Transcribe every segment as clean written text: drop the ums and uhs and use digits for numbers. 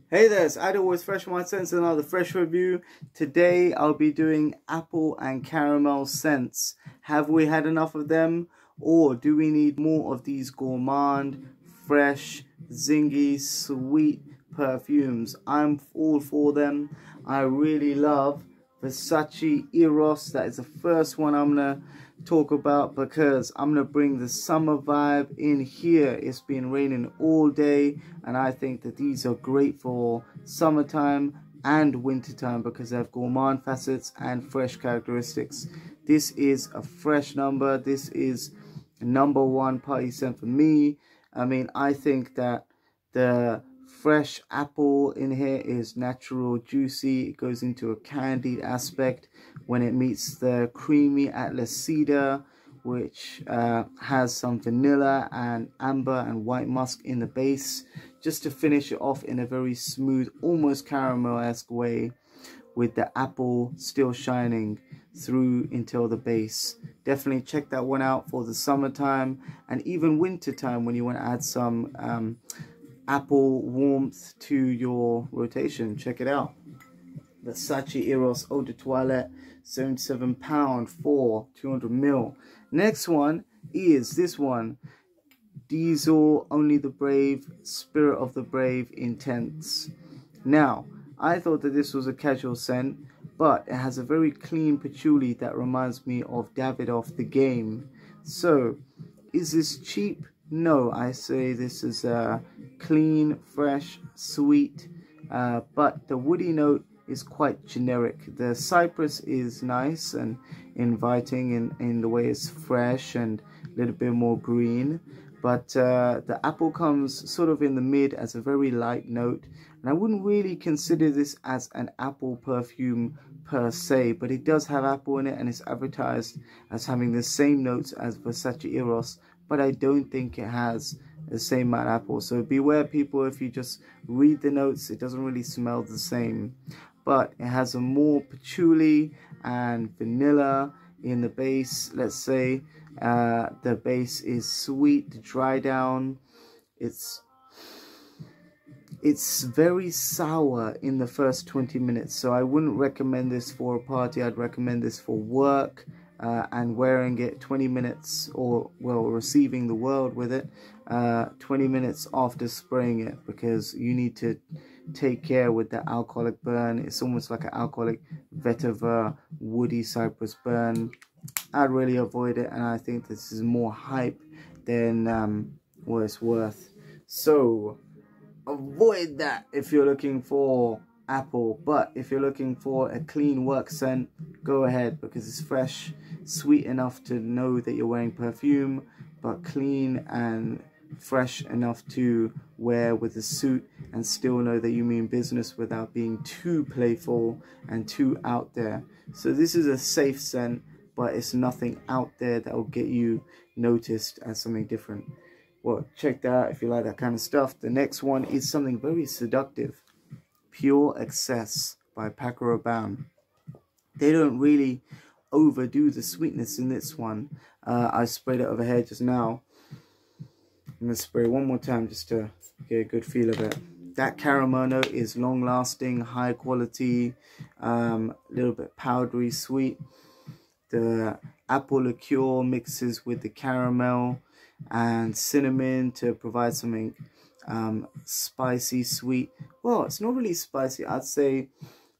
Hey there, it's Idol with Fresh Mind Scents, another fresh review. Today I'll be doing apple and caramel scents. Have we had enough of them, or do we need more of these gourmand, fresh, zingy, sweet perfumes? I'm all for them. I really love Versace Eros. That is the first one I'm gonna talk about because I'm gonna bring the summer vibe in here. It's been raining all day and I think that these are great for summertime and wintertime because they have gourmand facets and fresh characteristics. This is a fresh number. This is #1 party scent for me. I mean, I think that the fresh apple in here is natural, juicy. It goes into a candied aspect when it meets the creamy Atlas cedar, which has some vanilla and amber and white musk in the base, just to finish it off in a very smooth, almost caramel-esque way, with the apple still shining through until the base. Definitely check that one out for the summertime and even wintertime when you want to add some apple warmth to your rotation. Check it out. Versace Eros Eau de Toilette, £77 for 200 ml. Next one is this one, Diesel Only the Brave, Spirit of the Brave Intense. Now, I thought that this was a casual scent, but it has a very clean patchouli that reminds me of Davidoff the Game. So, is this cheap? No, I say this is clean, fresh, sweet, but the woody note is quite generic. The cypress is nice and inviting in the way it's fresh and a little bit more green, but the apple comes sort of in the mid as a very light note, and I wouldn't really consider this as an apple perfume per se, but it does have apple in it and it's advertised as having the same notes as Versace Eros, but I don't think it has the same amount of apple. So beware, people, if you just read the notes, it doesn't really smell the same. But it has a more patchouli and vanilla in the base. Let's say the base is sweet to dry down. It's very sour in the first 20 minutes. So I wouldn't recommend this for a party. I'd recommend this for work. And wearing it 20 minutes, or well, receiving the world with it 20 minutes after spraying it, because you need to take care with the alcoholic burn. It's almost like an alcoholic vetiver woody cypress burn. I'd really avoid it, and I think this is more hype than what it's worth. So avoid that if you're looking for apple. But if you're looking for a clean work scent, go ahead, because it's fresh, sweet enough to know that you're wearing perfume, but clean and fresh enough to wear with a suit and still know that you mean business without being too playful and too out there. So this is a safe scent, but it's nothing out there that will get you noticed as something different. Well, check that out if you like that kind of stuff. The next one is something very seductive. Pure Excess by Paco Rabanne. They don't really overdo the sweetness in this one. I sprayed it over here just now. I'm going to spray one more time just to get a good feel of it. That caramel note is long lasting, high quality, a little bit powdery sweet. The apple liqueur mixes with the caramel and cinnamon to provide something spicy, sweet. Well, it's not really spicy. I'd say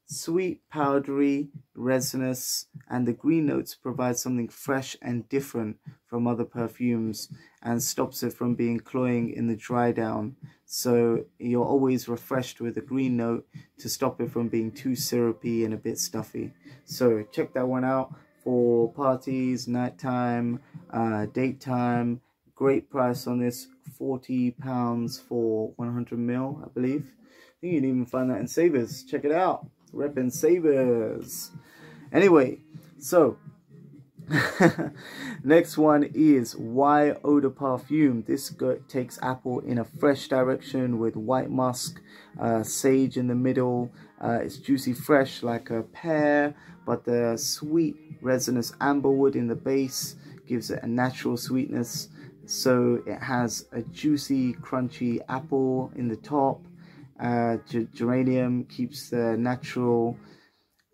sweet, powdery, resinous, and the green notes provide something fresh and different from other perfumes and stops it from being cloying in the dry down. So you're always refreshed with a green note to stop it from being too syrupy and a bit stuffy. So check that one out for parties, nighttime, date time. Great price on this, £40 for 100 ml, I believe. I think you can even find that in Savers. Check it out. Reppin' Savers. Anyway, so next one is Why Eau de Parfum. This takes apple in a fresh direction with white musk, sage in the middle. It's juicy fresh like a pear, but the sweet resinous amberwood in the base gives it a natural sweetness. So it has a juicy, crunchy apple in the top Geranium keeps the natural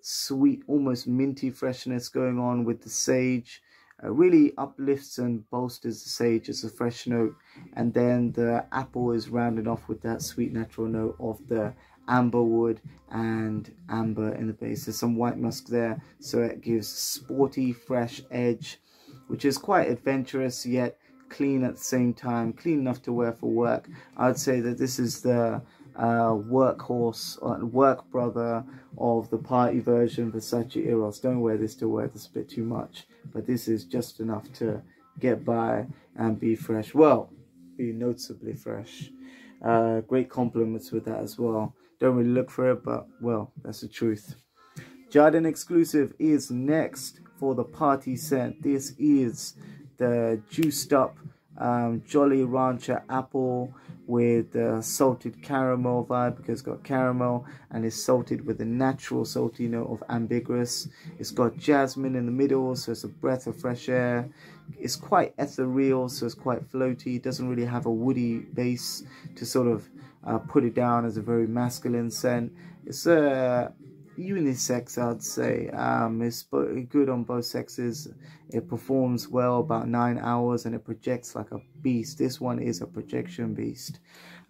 sweet, almost minty freshness going on with the sage. Really uplifts and bolsters the sage as a fresh note, and then the apple is rounded off with that sweet natural note of the amber wood and amber in the base. There's some white musk there, so it gives sporty, fresh edge, which is quite adventurous yet clean at the same time, clean enough to wear for work. I'd say that this is the workhorse or work brother of the party version Versace Eros. Don't wear this to work, it's a bit too much, but this is just enough to get by and be fresh. Well, be noticeably fresh. Great compliments with that as well. Don't really look for it, but well, that's the truth. Jardin Exclusive is next for the party scent. This is the juiced up Jolly Rancher apple with the salted caramel vibe, because it's got caramel and it's salted with a natural salty note of ambiguous. It's got jasmine in the middle, so it's a breath of fresh air. It's quite ethereal, so it's quite floaty. It doesn't really have a woody base to sort of put it down as a very masculine scent. It's a unisex, I'd say. It's good on both sexes. It performs well about 9 hours and it projects like a beast. This one is a projection beast.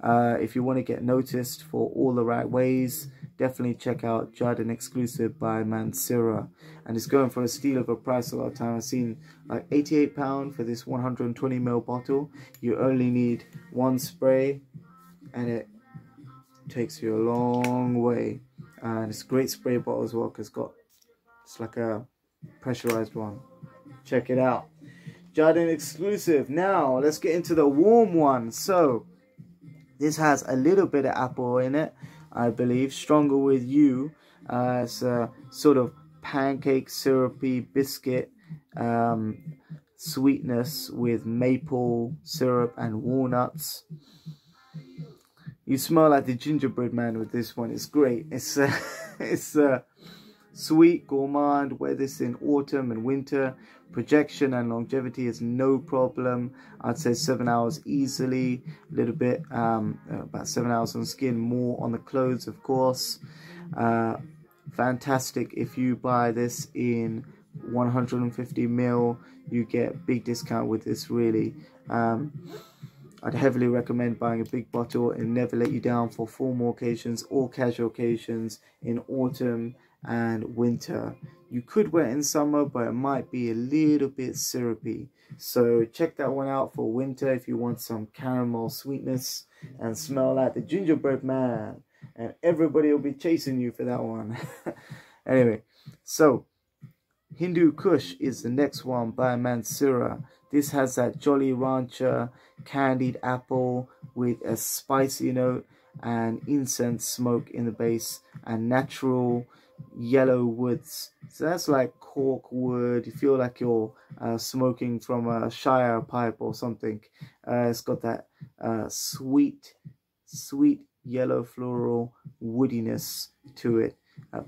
If you want to get noticed for all the right ways, definitely check out Jardin Exclusive by Mansura, and it's going for a steal of a price a lot of time. I've seen like £88 for this 120ml bottle. You only need one spray and it takes you a long way. And it's a great spray bottle as well, because it's like a pressurized one. Check it out. Jardin Exclusive. Now let's get into the warm one. So this has a little bit of apple in it, I believe. Stronger with you. It's a sort of pancake syrupy biscuit sweetness with maple syrup and walnuts. You smell like the gingerbread man with this one. It's great. It's sweet, gourmand. Wear this in autumn and winter. Projection and longevity is no problem. I'd say 7 hours easily. A little bit, about 7 hours on skin, more on the clothes, of course. Fantastic. If you buy this in 150ml, you get big discount with this, really. I'd heavily recommend buying a big bottle and never let you down for formal occasions or casual occasions in autumn and winter. You could wear it in summer, but it might be a little bit syrupy. So check that one out for winter if you want some caramel sweetness and smell like the gingerbread man. And everybody will be chasing you for that one. Anyway, so Hindu Kush is the next one by Mansura. This has that Jolly Rancher candied apple with a spicy note and incense smoke in the base and natural yellow woods. So that's like cork wood. You feel like you're smoking from a Shire pipe or something. It's got that sweet yellow floral woodiness to it.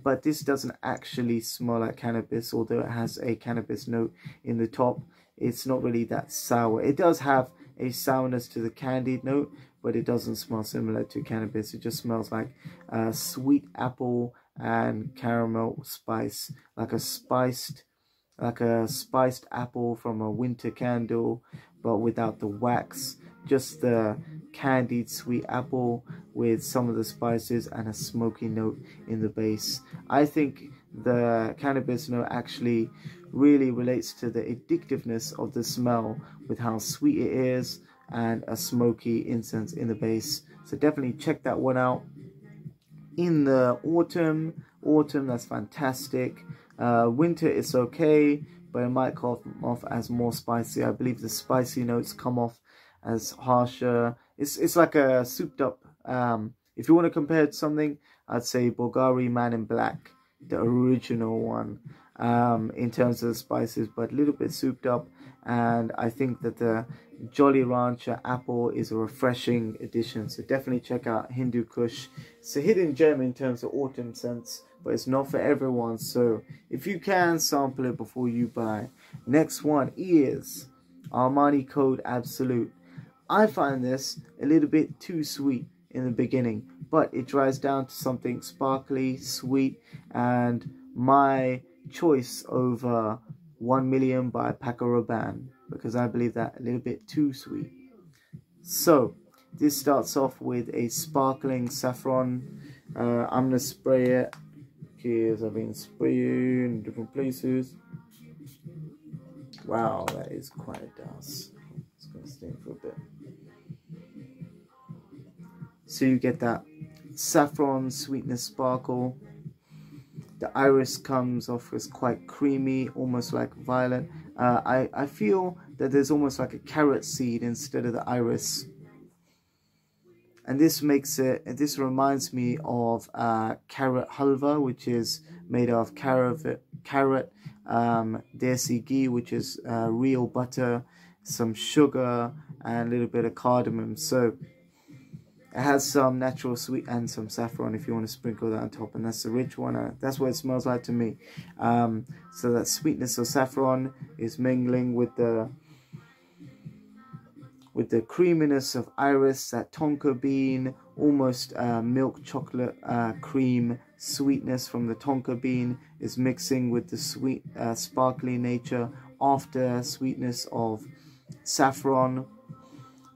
But this doesn't actually smell like cannabis, although it has a cannabis note in the top. It's not really that sour. It does have a sourness to the candied note, but it doesn't smell similar to cannabis. It just smells like sweet apple and caramel spice, like a spiced apple from a winter candle, but without the wax. Just the candied sweet apple with some of the spices and a smoky note in the base. I think the cannabis note actually really relates to the addictiveness of the smell with how sweet it is and a smoky incense in the base. So definitely check that one out. In the autumn, that's fantastic. Winter is okay, but it might come off as more spicy. I believe the spicy notes come off as harsher. It's like a souped up. If you want to compare it to something, I'd say Bulgari Man in Black, the original one, in terms of the spices, but a little bit souped up. And I think that the Jolly Rancher apple is a refreshing addition. So definitely check out Hindu Kush. It's a hidden gem in terms of autumn scents, but it's not for everyone. So if you can, sample it before you buy. Next one is Armani Code Absolute. I find this a little bit too sweet in the beginning, but it dries down to something sparkly, sweet, and my choice over 1 Million by Paco Rabanne, because I believe that a little bit too sweet. So this starts off with a sparkling saffron. I'm gonna spray it because I've been spraying in different places. Wow, that is quite a dust. It's gonna stay for a bit. So you get that saffron sweetness sparkle. The iris comes off as quite creamy, almost like violet. I feel that there's almost like a carrot seed instead of the iris. And this makes it, this reminds me of carrot halwa, which is made of carrot, desi ghee, which is real butter, some sugar, and a little bit of cardamom. So it has some natural sweet and some saffron if you want to sprinkle that on top, and that's the rich one. That's what it smells like to me. So that sweetness of saffron is mingling with the creaminess of iris, that tonka bean, almost milk chocolate cream sweetness from the tonka bean is mixing with the sweet sparkly nature, after sweetness of saffron.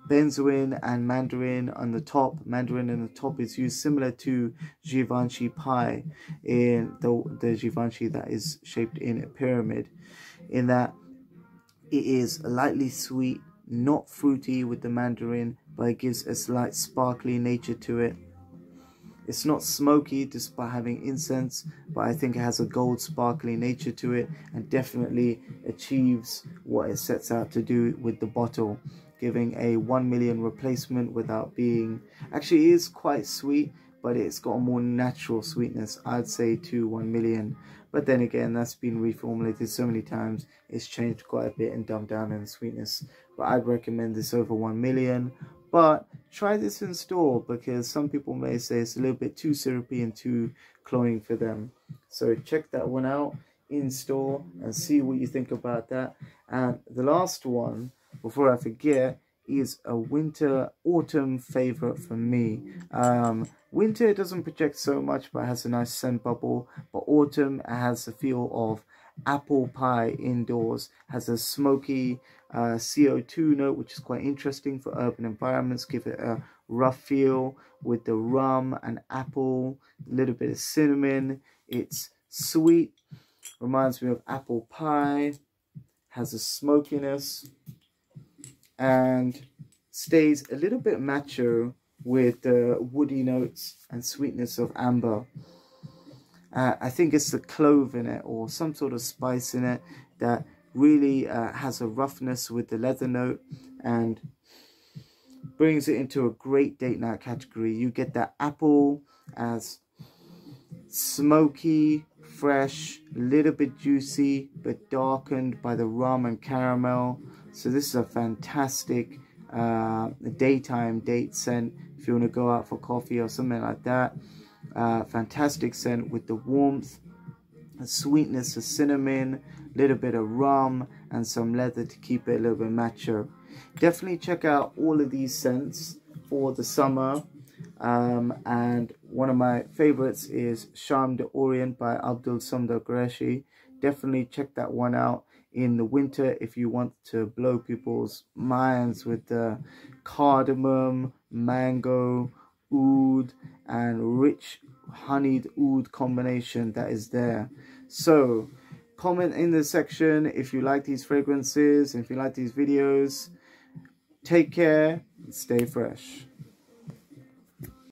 Benzoin and mandarin on the top. Mandarin in the top is used similar to Givenchy pie, in the Givenchy that is shaped in a pyramid, in that it is lightly sweet, not fruity with the mandarin, but it gives a slight sparkly nature to it. It's not smoky despite having incense, but I think it has a gold sparkly nature to it, and definitely achieves what it sets out to do with the bottle, giving a 1 Million replacement without being, actually it is quite sweet, but it's got a more natural sweetness, I'd say, to 1 Million. But then again, that's been reformulated so many times, it's changed quite a bit and dumbed down in the sweetness. But I'd recommend this over 1 Million. But try this in store, because some people may say it's a little bit too syrupy and too cloying for them. So check that one out in store and see what you think about that. And the last one, before I forget, is a winter autumn favorite for me. Winter doesn't project so much, but it has a nice scent bubble. But autumn has the feel of apple pie indoors, has a smoky CO2 note, which is quite interesting for urban environments. Give it a rough feel with the rum and apple, a little bit of cinnamon. It's sweet, reminds me of apple pie, has a smokiness, and stays a little bit macho with the woody notes and sweetness of amber. I think it's the clove in it or some sort of spice in it that really has a roughness with the leather note and brings it into a great date night category. You get that apple as smoky, fresh, a little bit juicy, but darkened by the rum and caramel. So this is a fantastic daytime date scent if you want to go out for coffee or something like that. Fantastic scent with the warmth, the sweetness of cinnamon, a little bit of rum, and some leather to keep it a little bit macho. Definitely check out all of these scents for the summer. And one of my favorites is Charme d'Orient by Abdul Samad Qureshi. Definitely check that one out in the winter if you want to blow people's minds with the cardamom, mango, oud, and rich honeyed oud combination that is there. So comment in the section if you like these fragrances, if you like these videos. Take care and stay fresh.